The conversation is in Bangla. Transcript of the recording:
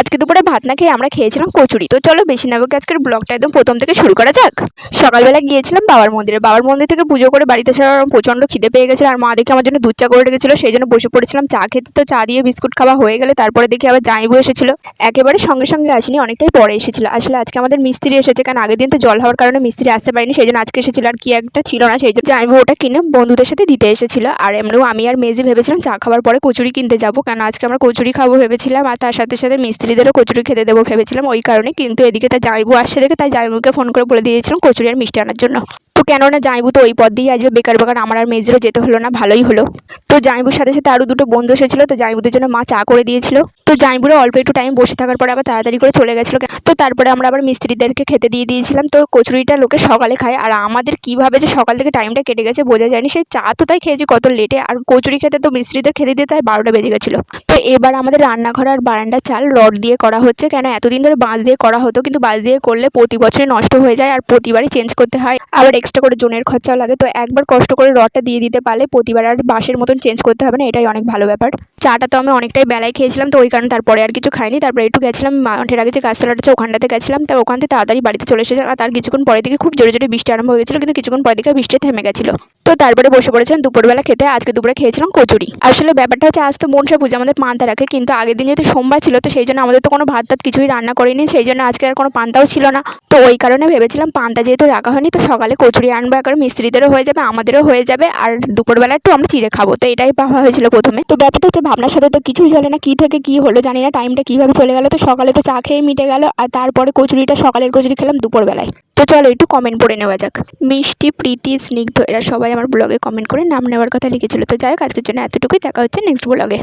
আজকে দুপুরে ভাত না খেয়ে আমরা খেয়েছিলাম কচুরি। তো চলো বেশি না বকে আজকের ব্লগটা একদম প্রথম থেকে শুরু করা যাক। সকালবেলা গিয়েছিলাম বাবার মন্দিরে। বাবার মন্দির থেকে পুজো করে বাড়িতে আসার পর প্রচণ্ড খিদে পেয়ে গেছিল, আর মা দেখে আমার জন্য দুধ চা করে রেখেছিল, সেই জন্য বসে পড়েছিলাম চা খেতে। তো চা দিয়ে বিস্কুট খাওয়া হয়ে গেলে তারপরে দেখি আবার জামাইবু এসেছিল। একেবারে সঙ্গে সঙ্গে আসেনি, অনেকটাই পরে এসেছিল। আসলে আজকে আমাদের মিস্ত্রি এসেছে, কারণ আগের দিন তো জল হওয়ার কারণে মিস্ত্রি আসতে পারেনি, সেই জন্য আজকে এসেছিল। আর কি একটা ছিল না, সেই জন্য জামাইবু ওটা কিনে বন্ধুদের সাথে দিতে এসেছিল। আর এমনিও আমি আর মেজি ভেবেছিলাম চা খাওয়ার পরে কচুরি কিনতে যাবো, কারণ আজকে আমরা কচুরি খাবো ভেবেছিলাম, আর তার সাথে সাথে মিস্ত্রিদেরও কচুরি খেতে দেবো ভেবেছিলাম ওই কারণে। কিন্তু এদিকে তার জামাইবু আসছে দেখে তাই জামাইবুকে ফোন করে বলে দিয়েছিলাম কচুরি আর মিষ্টি আনার জন্য। তো কেননা জামাইবু তো ওই পথ দিয়ে আসবে, বেকার বেকার আমার আর মেজিরও যেতে হলো না, ভালোই হলো। তো জামাইবুর সাথে সাথে আরও দুটো বন্ধু এসেছিলো, তো জামাইবুদের জন্য মা চা করে দিয়েছিল। তো জামাইবুরা অল্প একটু টাইম বসে থাকার পরে আবার তাড়াতাড়ি করে চলে গেছিলো। তো তারপরে আমরা আবার মিস্ত্রিদেরকে খেতে দিয়ে দিয়েছিলাম। তো কচুরিটা লোকে সকালে খায়, আর আমাদের কীভাবে যে সকাল থেকে টাইমটা কেটে গেছে বোঝা যায়নি। সেই চা তো তাই খেয়েছি কত লেটে, আর কচুরি খেতে তো মিস্ত্রিদের খেতে দিয়ে তাই 12টা বেজে গেছিলো। তো এবার আমাদের রান্নাঘর আর বারান্দার চাল রড দিয়ে করা হচ্ছে, কেন এতদিন ধরে বাঁশ দিয়ে করা হতো, কিন্তু বাঁশ দিয়ে করলে প্রতি বছরই নষ্ট হয়ে যায় আর প্রতিবারই চেঞ্জ করতে হয়, আবার এক্সট্রা করে জোনের খরচাও লাগে। তো একবার কষ্ট করে রডটা দিয়ে দিতে পারলে প্রতিবার আর বাঁশের মতন চেঞ্জ করতে হবে না, এটাই অনেক ভালো ব্যাপার। চাটা তো আমি অনেকটাই বেলায় খেয়েছিলাম, তো ওই কারণে তারপরে আর কিছু খাইনি। তারপরে একটু গেছিলাম মাঠের আগে যে গাছতলাটা আছে ওখানটাতে গেছিলাম, তো ওখান থেকে তাড়াতাড়ি বাড়িতে চলে এসেছিলাম। আর তার কিছুক্ষণ পরে থেকে খুব জোরে জোরে বৃষ্টি আরম্ভ হয়ে গেছিলো, কিন্তু কিছুক্ষণ পরে থেকে বৃষ্টি থেমে গেছিলো। তো তারপরে বসে পড়েছিলাম দুপুরবেলা খেতে। আজকে দুপুরে খেয়েছিলাম কচুরি। আসলে ব্যাপারটা হচ্ছে আজ তো মনসা পুজো, আমাদের পান্তা রাখে, কিন্তু আগের দিন যেহেতু সোমবার ছিল, তো সেই জন্য আমাদের তো কোনো ভাত টাত কিছুই রান্না করিনি, সেই জন্য আজকে আর কোনো পান্তাও ছিল না। তো ওই কারণে ভেবেছিলাম পান্তা যেহেতু রাখা হয়নি, তো সকালে কচুরি আনবো, কারণ মিস্ত্রিদেরও হয়ে যাবে আমাদেরও হয়ে যাবে, আর দুপুরবেলা একটু আমরা চিড়ে খাবো। তো এটাই ভাবা হয়েছিল প্রথমে। তো ব্যাপারটা হচ্ছে ভাবনার সাথে তো কিছুই চলে না, কি থেকে কি হলো জানি না, টাইমটা কীভাবে চলে গেল। তো সকালে তো চা খেয়ে মিটে গেল, আর তারপরে কচুরিটা সকালের কচুরি খেলাম দুপুরবেলায়। তো চলো একটু কমেন্ট পড়ে নেওয়া যাক। মিষ্টি, প্রীতি, স্নিগ্ধ এরা সবাই আমার ব্লগে কমেন্ট করে নাম নেওয়ার কথা লিখেছিল। তো যাই হোক আজকের জন্য এতটুকুই, দেখা হচ্ছে নেক্সট ব্লগে।